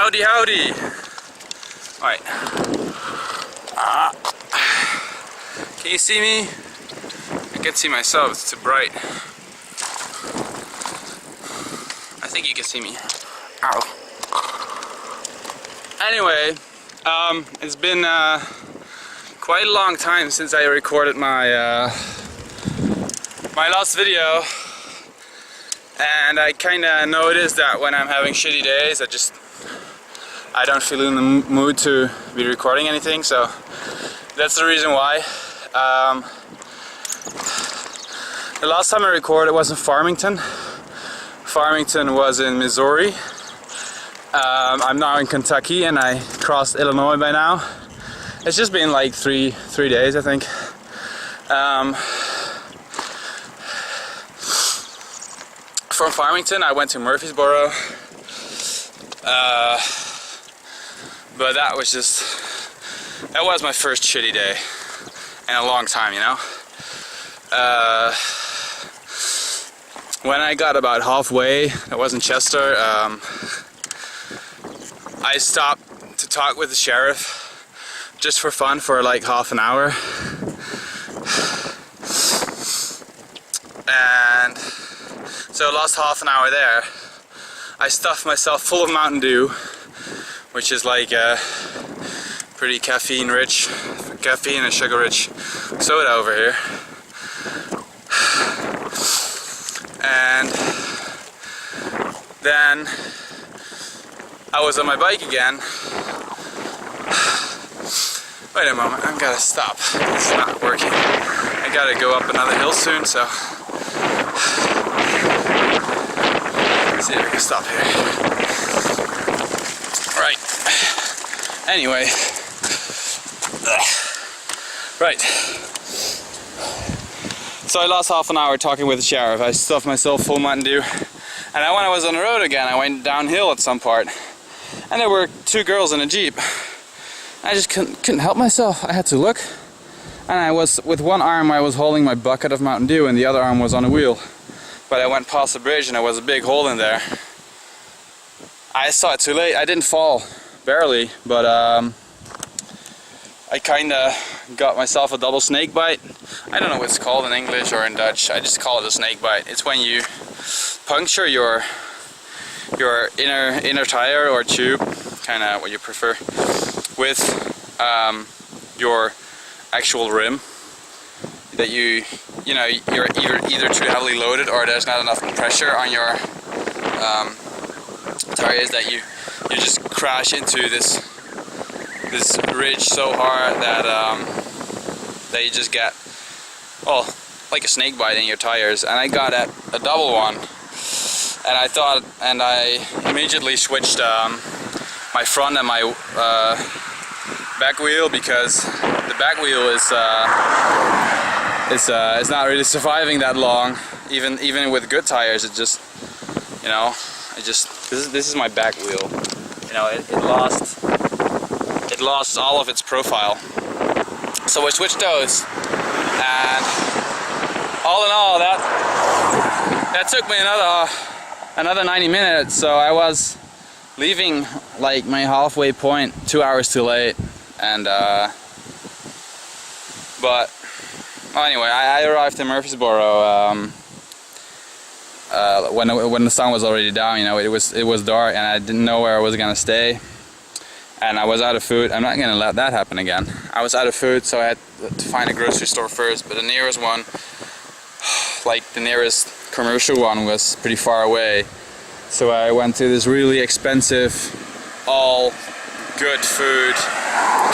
Howdy, howdy. Alright. Can you see me? I can't see myself, it's too bright. I think you can see me. Ow. Anyway, it's been quite a long time since I recorded my my last video, and I kinda noticed that when I'm having shitty days, I don't feel in the mood to be recording anything, so that's the reason why. The last time I recorded was in Farmington. Farmington was in Missouri. I'm now in Kentucky and I crossed Illinois by now. It's just been like three days, I think. From Farmington I went to Murfreesboro, but that was my first shitty day in a long time, you know. When I got about halfway, I was in Chester, I stopped to talk with the sheriff just for fun for like half an hour, and so lost half an hour there. I stuffed myself full of Mountain Dew, which is like a pretty caffeine and sugar rich soda over here. And then I was on my bike again. Wait a moment, I've got to stop. It's not working. I gotta go up another hill soon, so let's see if I can stop here. Right. Anyway. Right. So I lost half an hour talking with the sheriff. I stuffed myself full Mountain Dew. And then when I was on the road again, I went downhill at some part. And there were two girls in a Jeep. I just couldn't help myself. I had to look. And I was, with one arm I was holding my bucket of Mountain Dew and the other arm was on a wheel. But I went past the bridge and there was a big hole in there. I saw it too late. I didn't fall, barely, but I kinda got myself a double snake bite. I don't know what it's called in English or in Dutch. I just call it a snake bite. It's when you puncture your inner tire or tube, kinda what you prefer, with your actual rim. That you're either too heavily loaded or there's not enough pressure on your tires, that you just crash into this ridge so hard that you just get, well, like a snake bite in your tires. And I got a double one, and I immediately switched my front and my back wheel, because the back wheel is not really surviving that long, even with good tires. It just, you know, this is my back wheel. You know, it lost all of its profile. So I switched those, and all in all, that took me another 90 minutes. So I was leaving like my halfway point 2 hours too late, and but well, anyway, I arrived in Murfreesboro when the sun was already down. You know, it was dark and I didn't know where I was gonna stay, and I was out of food. I'm not gonna let that happen again. I was out of food, so I had to find a grocery store first, but the nearest one, like the nearest commercial one, was pretty far away. So I went to this really expensive, all good food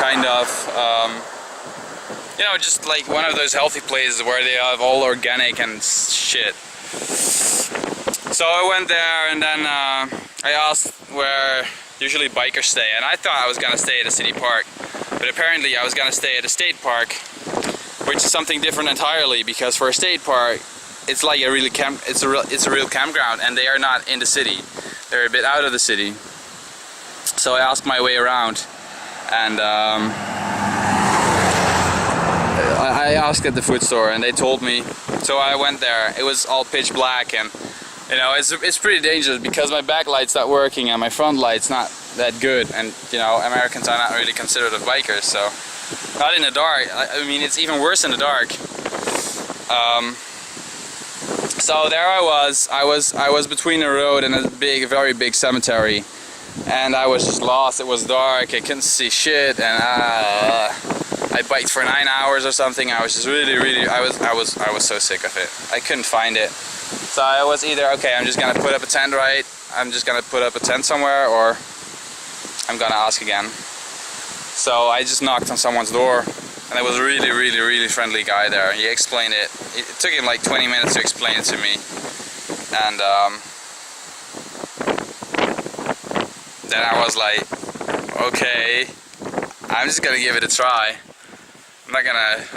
kind of, you know, just like one of those healthy places where they have all organic and shit. So I went there, and then I asked where usually bikers stay, and I thought I was gonna stay at a city park, but apparently I was gonna stay at a state park, which is something different entirely, because for a state park, it's like a really it's a real campground, and they are not in the city. They're a bit out of the city. So I asked my way around, and I asked at the food store, and they told me. So I went there. It was all pitch black, and You know, it's pretty dangerous because my back light's not working and my front light's not that good, and you know, Americans are not really considered bikers, so not in the dark. I mean, it's even worse in the dark. So there I was between the road and a very big cemetery, and I was just lost. It was dark, I couldn't see shit, and I biked for 9 hours or something. I was just really, I was so sick of it. I couldn't find it. So I was either, okay, I'm just gonna put up a tent, right? I'm just gonna put up a tent somewhere, or I'm gonna ask again. So I just knocked on someone's door, and there was a really friendly guy there. He explained it. It took him like 20 minutes to explain it to me. And then I was like, okay, I'm just gonna give it a try. I'm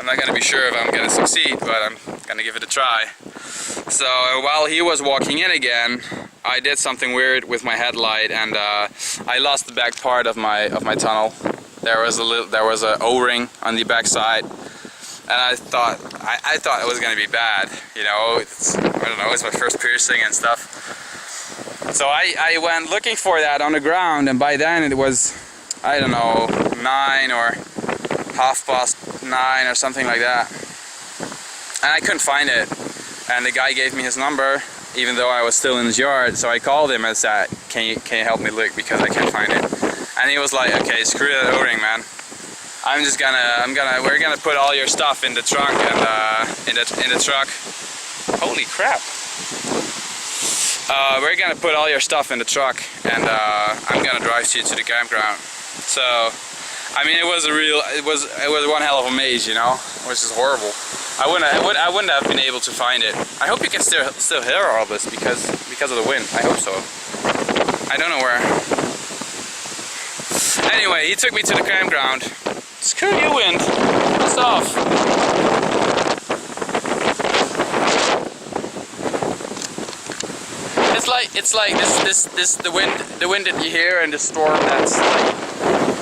not gonna be sure if I'm gonna succeed, but I'm gonna give it a try. So while he was walking in again, I did something weird with my headlight, and I lost the back part of my tunnel. There was a O-ring on the back side, and I thought it was gonna be bad. You know, I don't know, it's my first piercing and stuff. So I went looking for that on the ground, and by then it was, I don't know, 9 or 9:30 or something like that, and I couldn't find it. And the guy gave me his number, even though I was still in his yard. So I called him and said, can you help me look, because I can't find it. And he was like, okay, screw that O-ring, man. We're gonna put all your stuff in the trunk, and in the truck. Holy crap! We're gonna put all your stuff in the truck, and I'm gonna drive you to the campground. So, I mean, it was one hell of a maze, you know. It was just horrible. I wouldn't have been able to find it. I hope you can still hear all this because of the wind. I hope so. I don't know where. Anyway, he took me to the campground. Screw you, wind. It's off. It's like this the wind that you hear, and the storm that's like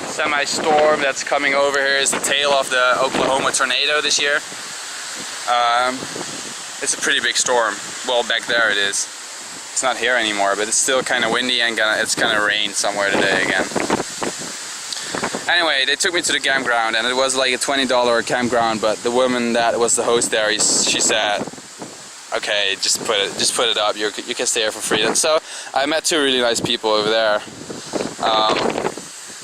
semi-storm that's coming over here is the tail of the Oklahoma tornado this year. It's a pretty big storm. Well, back there it is. It's not here anymore, but it's still kind of windy, and it's gonna rain somewhere today again. Anyway, they took me to the campground, and it was like a $20 campground, but the woman that was the host there, she said, okay, just put it up. You can stay here for free. And so I met 2 really nice people over there.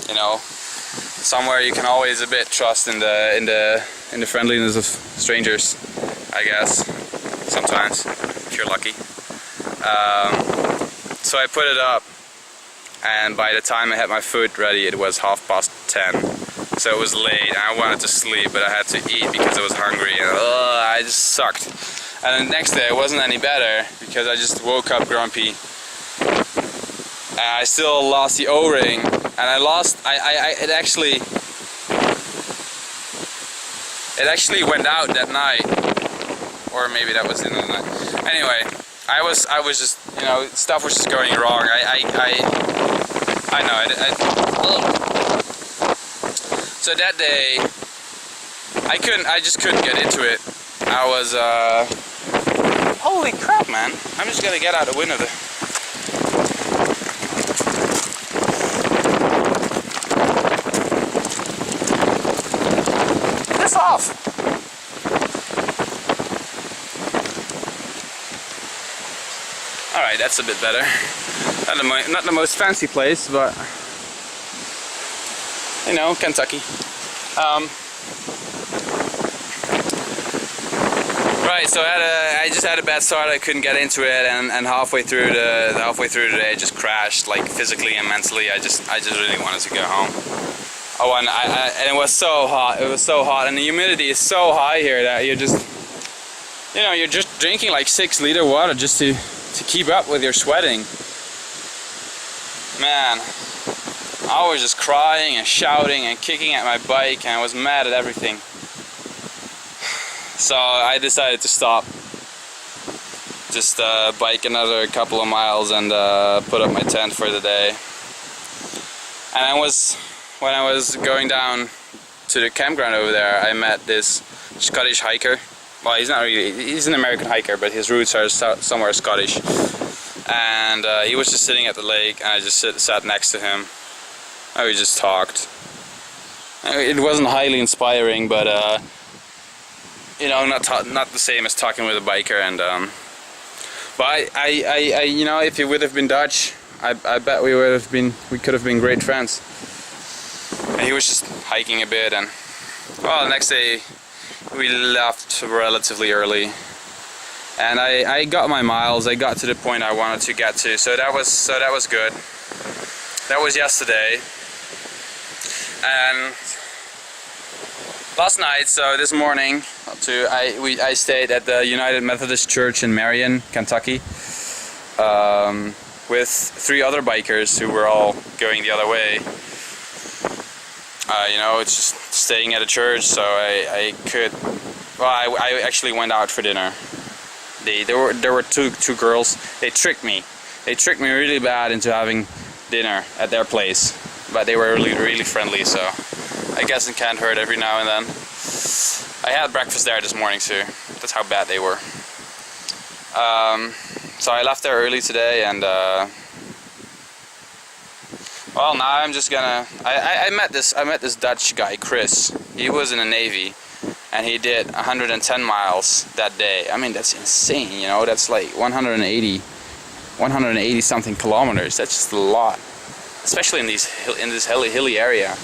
You know, somewhere you can always a bit trust in the friendliness of strangers, I guess, sometimes, if you're lucky. So I put it up, and by the time I had my food ready, it was 10:30. So it was late, and I wanted to sleep, but I had to eat because I was hungry, and I just sucked. And then the next day it wasn't any better, because I just woke up grumpy. And I still lost the O-ring, and it actually went out that night, or maybe that was the end of the night. Anyway, I was just, you know, stuff was just going wrong. I know. So that day, I just couldn't get into it. I was, holy crap, man! I'm just gonna get out the window. Piss off! Alright, that's a bit better. Not the most fancy place, but, you know, Kentucky. Right, so I just had a bad start. I couldn't get into it, and halfway through the day, it just crashed, like physically and mentally. I just really wanted to go home. Oh, and and it was so hot. It was so hot, and the humidity is so high here that you're just drinking like 6-liter water just to keep up with your sweating. Man, I was just crying and shouting and kicking at my bike, and I was mad at everything. So I decided to stop, just bike another couple of miles, and put up my tent for the day. And when I was going down to the campground over there, I met this Scottish hiker. Well, he's not really, he's an American hiker, but his roots are somewhere Scottish. and he was just sitting at the lake, and I just sat next to him, and we just talked. It wasn't highly inspiring, but you know, not the same as talking with a biker. And but I you know, if he would have been Dutch, I bet we could have been great friends. And he was just hiking a bit, and well, the next day we left relatively early, and I got my miles. I got to the point I wanted to get to, so that was good. That was yesterday. And last night, so this morning, I stayed at the United Methodist Church in Marion, Kentucky, with 3 other bikers who were all going the other way. You know, it's just staying at a church, so I actually went out for dinner. There were two girls. They tricked me really bad into having dinner at their place, but they were really friendly, so I guess it can't hurt every now and then. I had breakfast there this morning too. That's how bad they were. So I left there early today, and well, now I'm just gonna. I met this Dutch guy, Chris. He was in the Navy, and he did 110 miles that day. I mean, that's insane. You know, that's like 180 something kilometers. That's just a lot, especially in this hilly area.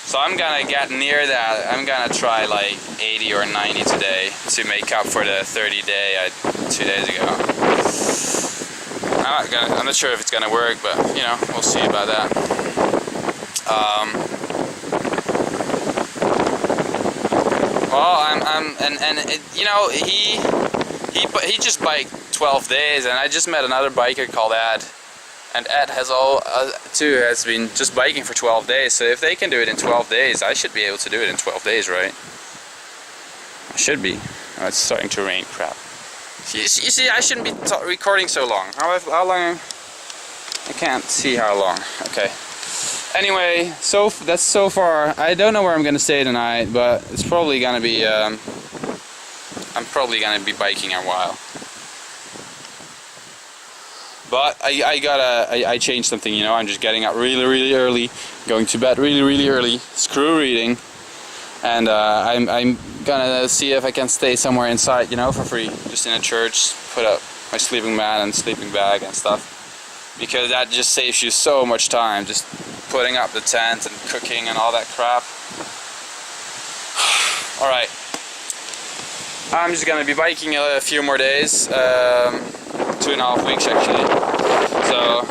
So I'm gonna get near that. I'm gonna try like 80 or 90 today to make up for the 30 day I 2 days ago. I'm not sure if it's gonna work, but you know, we'll see about that. Well, you know, he just biked 12 days, and I just met another biker called Ed. And Ed has has been just biking for 12 days, so if they can do it in 12 days, I should be able to do it in 12 days, right? I should be. Oh, it's starting to rain, crap. You see, I shouldn't be recording so long. How long? I can't see how long. Okay. Anyway, that's so far. I don't know where I'm gonna stay tonight, but it's probably gonna be, I'm probably gonna be biking a while. But I changed something, you know. I'm just getting up really early, going to bed really early, screw reading, and I'm gonna see if I can stay somewhere inside, you know, for free, just in a church, put up my sleeping mat and sleeping bag and stuff, because that just saves you so much time, just putting up the tent and cooking and all that crap. All right, I'm just gonna be biking a few more days. 2.5 weeks actually. So